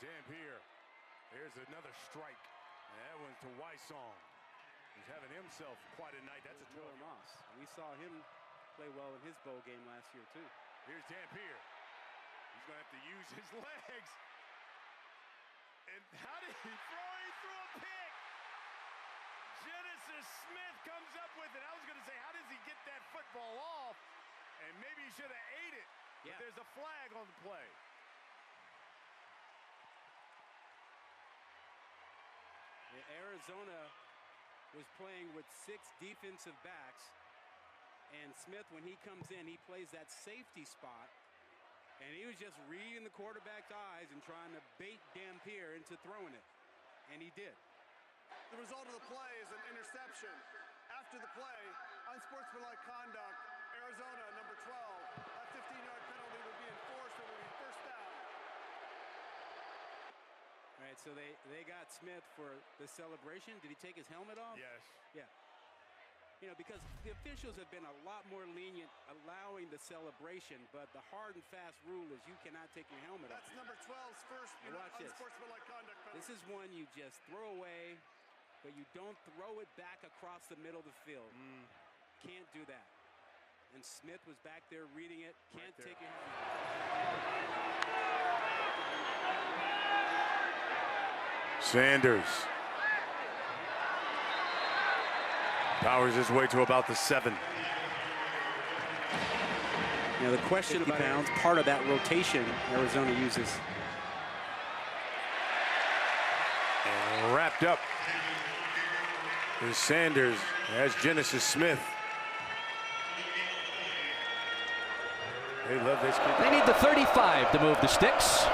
Dampier. There's another strike. And that one's to Wysong. He's having himself quite a night. That's a 12. Moss. We saw him play well in his bowl game last year, too. Here's Dampier. He's going to have to use his legs. And how did he throw? He threw a pick. Genesis Smith comes up with it. I was going to say, how does he get that football off? And maybe he should have ate it. Yeah. But there's a flag on the play. Arizona was playing with 6 defensive backs. And Smith, when he comes in, he plays that safety spot. And he was just reading the quarterback's eyes and trying to bait Dampier into throwing it. And he did. The result of the play is an interception. After the play, unsportsmanlike conduct, Arizona, number 12. That 15-yard penalty would be enforced and would be first down. All right, so they got Smith for the celebration. Did he take his helmet off? Yes. Yeah. You know, because the officials have been a lot more lenient allowing the celebration, but the hard and fast rule is you cannot take your helmet off. That's number 12's first unsportsmanlike conduct penalty. This is one you just throw away, but you don't throw it back across the middle of the field. Can't do that. And Smith was back there reading it. Can't take your helmet off. Sanders powers his way to about the 7. You know, the question about pounds, part of that rotation Arizona uses. And wrapped up is Sanders as Genesis Smith. They love this. They need the 35 to move the sticks.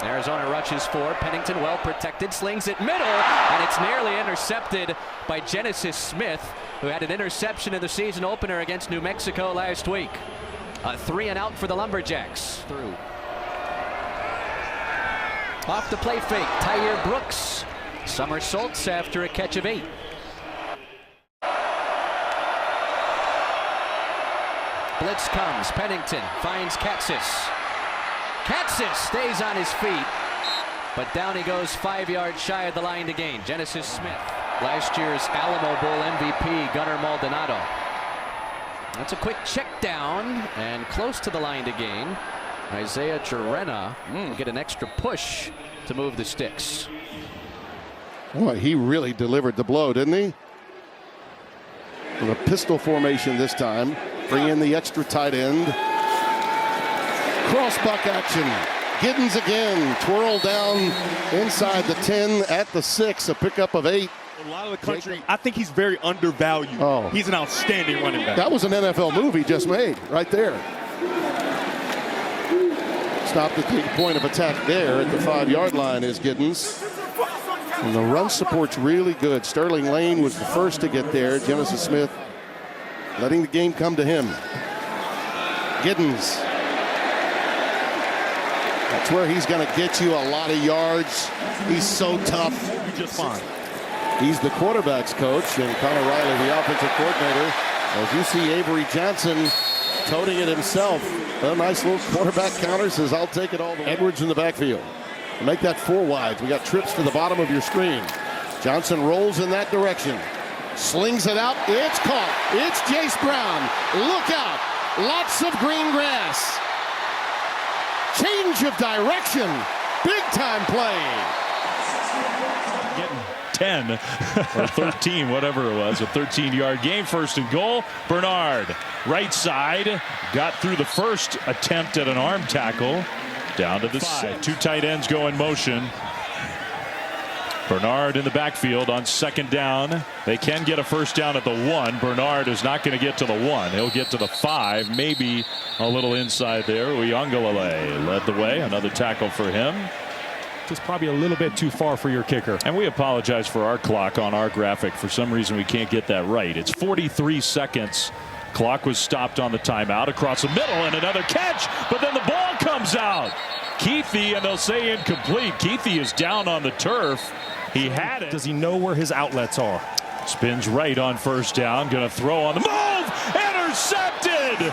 Arizona rushes for Pennington, well protected, slings it middle, and it's nearly intercepted by Genesis Smith, who had an interception in the season opener against New Mexico last week. A 3-and-out for the Lumberjacks. Through. Off the play fake, Tyre Brooks somersaults after a catch of 8. Blitz comes, Pennington finds Katzis. Katzis stays on his feet, but down he goes 5 yards shy of the line to gain. Genesis Smith, last year's Alamo Bowl MVP, Gunnar Maldonado. That's a quick check down and close to the line to gain. Isaiah Jarena will get an extra push to move the sticks. Boy, he really delivered the blow, didn't he? With a pistol formation this time. Bring in the extra tight end. Crossbuck action. Giddens again. Twirl down inside the 10 at the 6. A pickup of 8. A lot of the country, I think he's very undervalued. Oh. He's an outstanding running back. That was an NFL move he just made right there. Stopped at the point of attack there at the 5-yard line is Giddens. And the run support's really good. Sterling Lane was the first to get there. Genesis Smith letting the game come to him. Giddens. That's where he's going to get you a lot of yards. He's so tough. Just fine. He's the quarterback's coach, and Connor Riley, the offensive coordinator. As you see Avery Johnson toting it himself. A nice little quarterback counter, says, I'll take it all. Edwards in the backfield. Make that 4 wide. We got trips to the bottom of your screen. Johnson rolls in that direction. Slings it out. It's caught. It's Jace Brown. Look out. Lots of green grass. Change of direction. Big time play. Getting 10 or 13, whatever it was. A 13-yard game. First and goal. Bernard, right side. Got through the first attempt at an arm tackle. Down to the 5. 2 tight ends go in motion. Bernard in the backfield on second down. They can get a first down at the 1. Bernard is not going to get to the 1. He'll get to the 5, maybe a little inside there. Uiagalelei led the way. Another tackle for him. Just probably a little bit too far for your kicker. And we apologize for our clock on our graphic. For some reason, we can't get that right. It's 43 seconds. Clock was stopped on the timeout across the middle, and another catch, but then the ball comes out. Keithy, and they'll say incomplete. Keithy is down on the turf. He had it. Does he know where his outlets are? Spins right on first down. Going to throw on the move. Intercepted.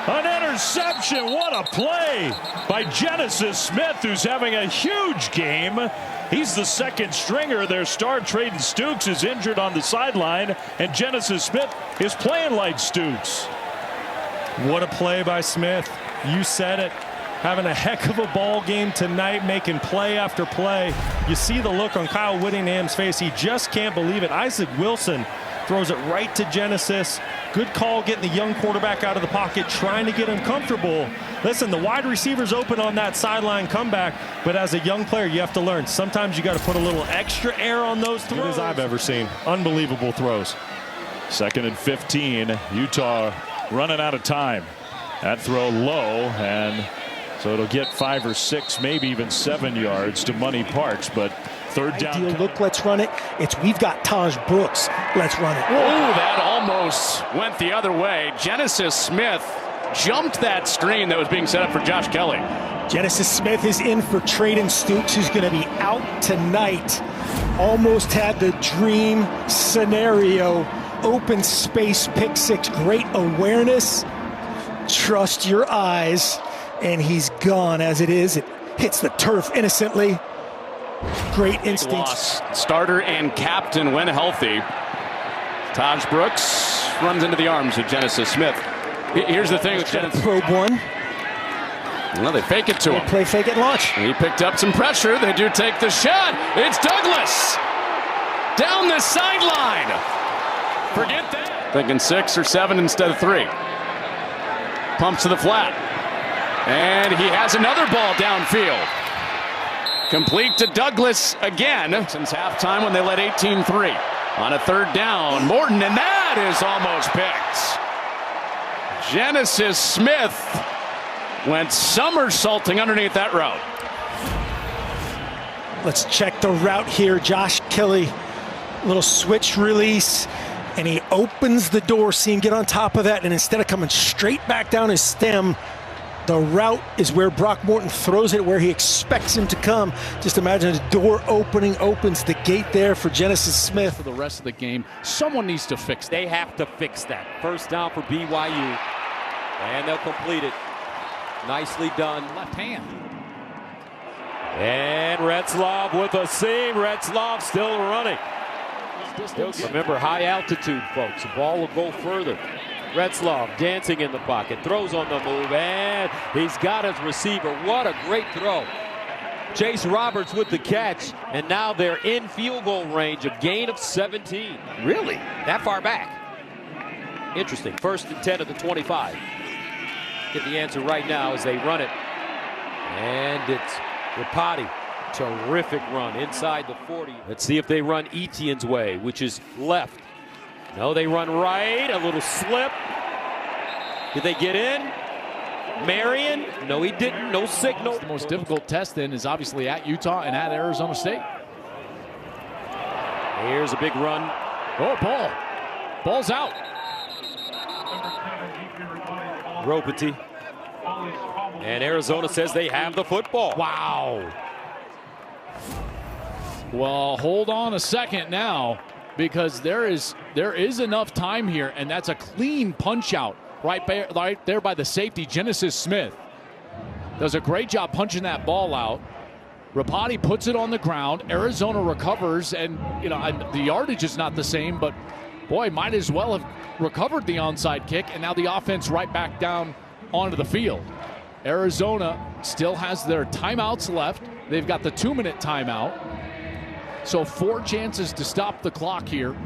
An interception. action. What a play by Genesis Smith, who's having a huge game. He's the second stringer. Their star Trayden Stukes is injured on the sideline, and Genesis Smith is playing like Stukes. What a play by Smith. You said it. Having a heck of a ball game tonight, making play after play. You see the look on Kyle Whittingham's face. He just can't believe it. Isaac Wilson throws it right to Genesis. Good call getting the young quarterback out of the pocket, trying to get him comfortable. Listen, the wide receiver's open on that sideline comeback, but as a young player, you have to learn. Sometimes you got to put a little extra air on those throws. Good as I've ever seen. Unbelievable throws. 2nd and 15. Utah running out of time. That throw low, and so it'll get 5 or 6, maybe even 7 yards to Money Parks, but third down. Ideal look, let's run it. We've got Taj Brooks. Let's run it. Oh, that almost went the other way. Genesis Smith jumped that screen that was being set up for Josh Kelly. Genesis Smith is in for Trayden Stukes, who's going to be out tonight. Almost had the dream scenario. Open space, pick 6, great awareness. Trust your eyes. And he's gone as it is. It hits the turf innocently. Great instincts. Starter and captain when healthy. Taj Brooks runs into the arms of Genesis Smith. Here's the thing with Genesis. Probe one. Well, they fake it to him. Play fake it, launch. He picked up some pressure. They do take the shot. It's Douglas down the sideline. Forget that. Thinking 6 or 7 instead of 3. Pumps to the flat. And he has another ball downfield. Complete to Douglas again since halftime when they led 18-3. On a 3rd down, Morton, and that is almost picked. Genesis Smith went somersaulting underneath that route. Let's check the route here. Josh Kelly, little switch release, and he opens the door, see him get on top of that, and instead of coming straight back down his stem, the route is where Brock Morton throws it, where he expects him to come. Just imagine the door opens the gate there for Genesis Smith. For the rest of the game, someone needs to fix that. They have to fix that. First down for BYU, and they'll complete it. Nicely done. Left hand. And Retzlaff with a seam. Retzlaff still running. Remember, high altitude, folks. The ball will go further. Retzlaff dancing in the pocket, throws on the move, and he's got his receiver. What a great throw. Chase Roberts with the catch, and now they're in field goal range, a gain of 17. Really? That far back? Interesting. 1st and 10 at the 25. Get the answer right now as they run it. And it's Rapati. Terrific run inside the 40. Let's see if they run Etienne's way, which is left. No, they run right. A little slip. Did they get in? Marion? No, he didn't. No signal. The most difficult test then is obviously at Utah and at Arizona State. Here's a big run. Oh, ball. Ball's out. Ropati. And Arizona says they have the football. Wow. Well, hold on a second now, because there is enough time here, and that's a clean punch out right there by the safety. Genesis Smith does a great job punching that ball out. Rapati puts it on the ground. Arizona recovers, and the yardage is not the same, but boy, might as well have recovered the onside kick, and now the offense right back down onto the field. Arizona still has their timeouts left. They've got the 2-minute timeout. So 4 chances to stop the clock here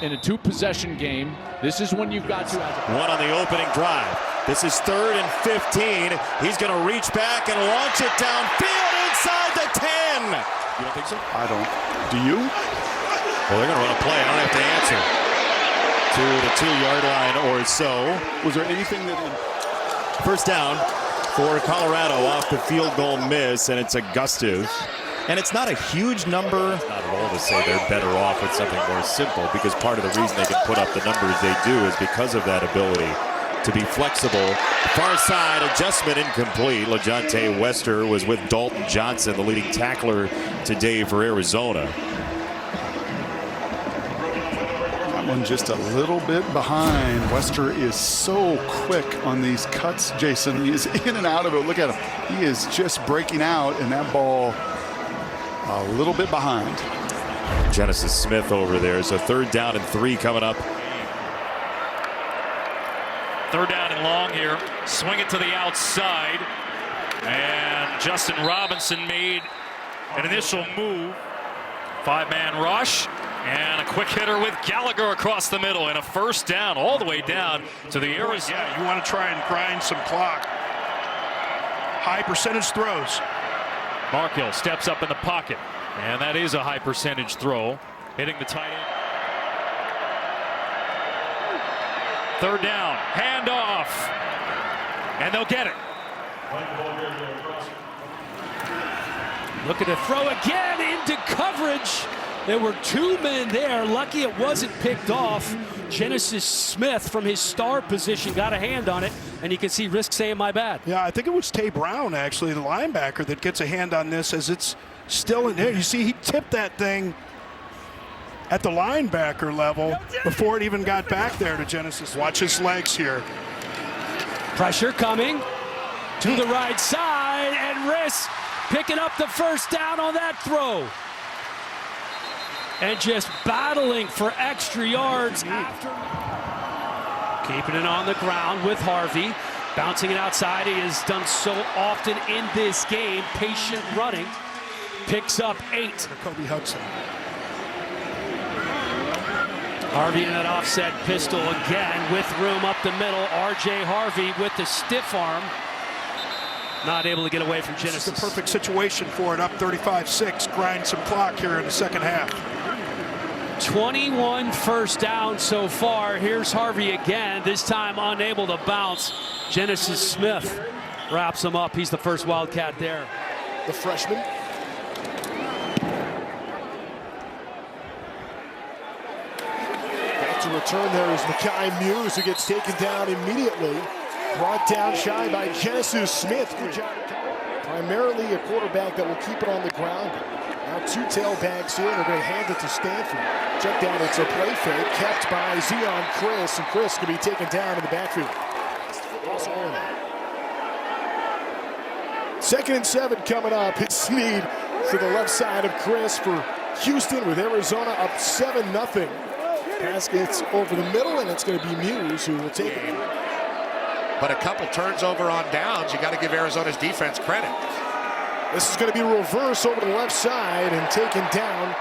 in a 2-possession game. This is when you've got to. One on the opening drive. This is 3rd and 15. He's going to reach back and launch it downfield inside the 10. You don't think so? I don't. Do you? Well, they're going to run a play. I don't have to answer. To the 2-yard line or so. Was there anything that... 1st down for Colorado off the field goal miss, and it's Augustus. And it's not a huge number. Not at all to say they're better off with something more simple, because part of the reason they can put up the numbers they do is because of that ability to be flexible. Far side adjustment incomplete. LaJohntay Wester was with Dalton Johnson, the leading tackler today for Arizona. one just a little bit behind. Wester is so quick on these cuts, Jason. He is in and out of it. Look at him. He is just breaking out, and that ball a little bit behind. Genesis Smith over there. So 3rd down and 3 coming up. 3rd down and long here. Swing it to the outside. And Justin Robinson made an initial move. 5-man rush. And a quick hitter with Gallagher across the middle. And a 1st down all the way down to the Arizona. Yeah, you want to try and grind some clock. High percentage throws. Markhill steps up in the pocket. And that is a high percentage throw. Hitting the tight end. 3rd down. Handoff. And they'll get it. Looking to throw again into coverage. There were 2 men there. Lucky it wasn't picked off. Genesis Smith from his star position got a hand on it, and you can see Risk saying my bad. Yeah, I think it was Tay Brown, actually, the linebacker, that gets a hand on this as it's still in there. You see, he tipped that thing at the linebacker level before it even got back there to Genesis. Watch his legs here. Pressure coming to the right side, and Risk picking up the 1st down on that throw. And just battling for extra yards after. Keeping it on the ground with Harvey. Bouncing it outside. He has done so often in this game. Patient running. Picks up 8. Kobe Hudson. Harvey in that offset pistol again with room up the middle. R.J. Harvey with the stiff arm. Not able to get away from Genesis. This is the perfect situation for it. Up 35-6. Grind some clock here in the 2nd half. 21 1st down so far. Here's Harvey again, this time unable to bounce. Genesis Smith wraps him up. He's the first Wildcat there. The freshman. Back to return there is Makai Muse, who gets taken down immediately. Brought down shy by Genesis Smith. Good job. Primarily a quarterback that will keep it on the ground. Now 2 tailbacks here. They're going to hand it to Stanford. Check down. It's a play fake kept by Zion Chris, and Chris can be taken down in the backfield. 2nd and 7 coming up. It's Snead to the left side of Chris for Houston with Arizona up 7-0. Pass gets over the middle, and it's going to be Muse who will take it. But a couple turns over on downs. You got to give Arizona's defense credit. This is going to be reverse over to the left side, and taken down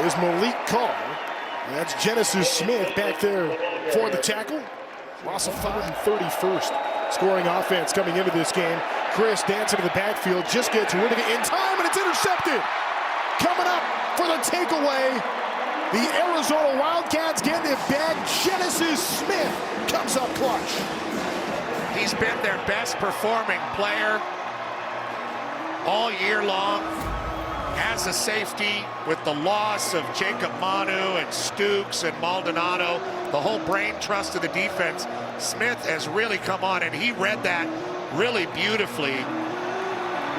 is Malik Carr. And that's Genesis Smith back there for the tackle. Loss of 131st scoring offense coming into this game. Chris dancing to the backfield, just gets rid of it in time, and it's intercepted. Coming up for the takeaway, the Arizona Wildcats getting it back. Genesis Smith comes up clutch. He's been their best performing player all year long. As a safety, with the loss of Jacob Manu and Stukes and Maldonado, the whole brain trust of the defense, Smith has really come on, and he read that really beautifully.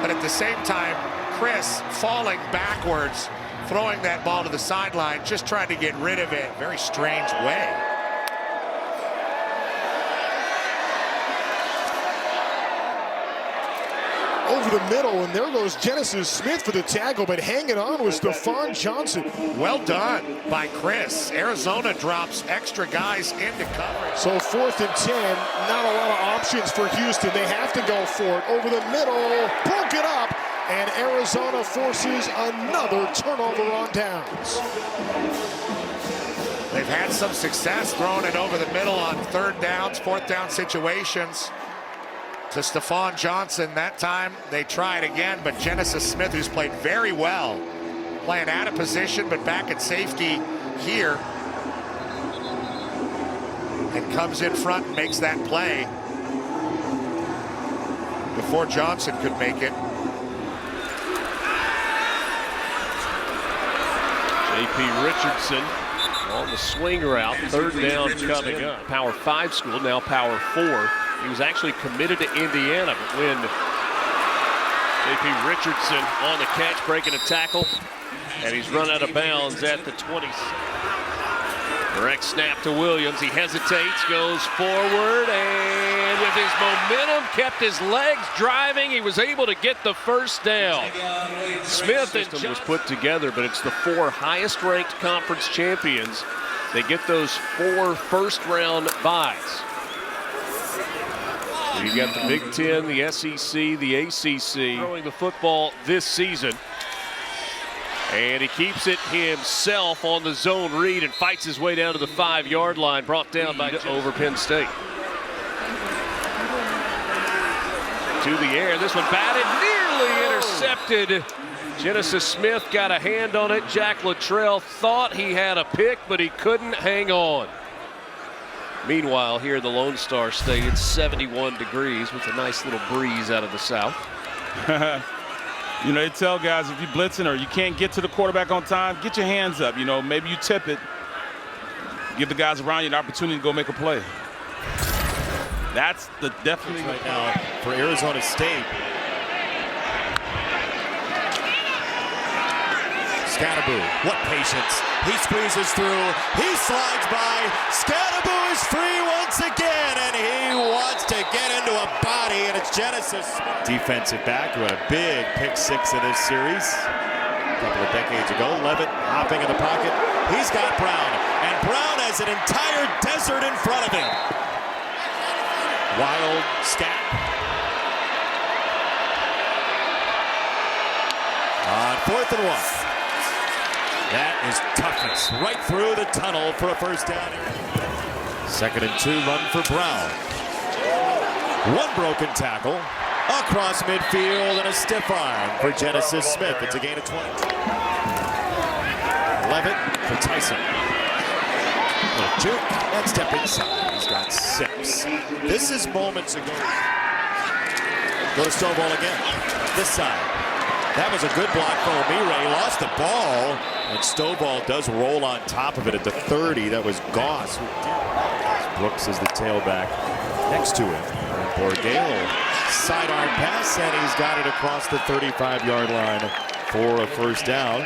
But at the same time, Chris falling backwards, throwing that ball to the sideline, just trying to get rid of it. Very strange way. Over the middle, and there goes Genesis Smith for the tackle, but hanging on was Stephon Johnson. Well done by Chris. Arizona drops extra guys into coverage. So 4th and 10, not a lot of options for Houston. They have to go for it. Over the middle, broke it up, and Arizona forces another turnover on downs. They've had some success throwing it over the middle on 3rd downs, 4th down situations. To Stephon Johnson. That time they tried again, but Genesis Smith, who's played very well, playing out of position but back at safety here, and comes in front and makes that play before Johnson could make it. J.P. Richardson on the swing route. 3rd down coming up. Power 5 school, now Power 4. He was actually committed to Indiana, but when J.P. Richardson on the catch, breaking a tackle, and he's run out of bounds at the 20. Direct snap to Williams. He hesitates, goes forward, and with his momentum, kept his legs driving. He was able to get the first down. Smith and Johnson was put together, but it's the 4 highest-ranked conference champions. They get those 4 first-round byes. You got the Big Ten, the SEC, the ACC throwing the football this season. And he keeps it himself on the zone read and fights his way down to the 5-yard line, brought down by over Penn State. To the air, this one batted, nearly intercepted. Genesis Smith got a hand on it. Jack Luttrell thought he had a pick, but he couldn't hang on. Meanwhile, here in the Lone Star State, it's 71 degrees with a nice little breeze out of the south. You know, they tell guys if you're blitzing or you can't get to the quarterback on time, get your hands up. You know, maybe you tip it. Give the guys around you an opportunity to go make a play. That's the definitely right now for Arizona State. Scatterboo, what patience. He squeezes through. He slides by. Scatterboo is free once again, and he wants to get into a body, and it's Genesis. Defensive back who had a big pick 6 in this series a couple of decades ago. Levitt hopping in the pocket. He's got Brown, and Brown has an entire desert in front of him. Wild scat. On 4th and 1. That is toughness right through the tunnel for a first down. 2nd and 2, run for Brown. 1 broken tackle across midfield and a stiff arm for Genesis Smith. It's a gain of 20. Levitt for Tyson. Little juke and step inside. He's got 6. This is moments ago. Go to Stovall again. This side. That was a good block for O'Meara. He lost the ball, and Stovall does roll on top of it at the 30. That was Goss. Brooks is the tailback next to him. Borgale, sidearm pass, and he's got it across the 35-yard line for a first down.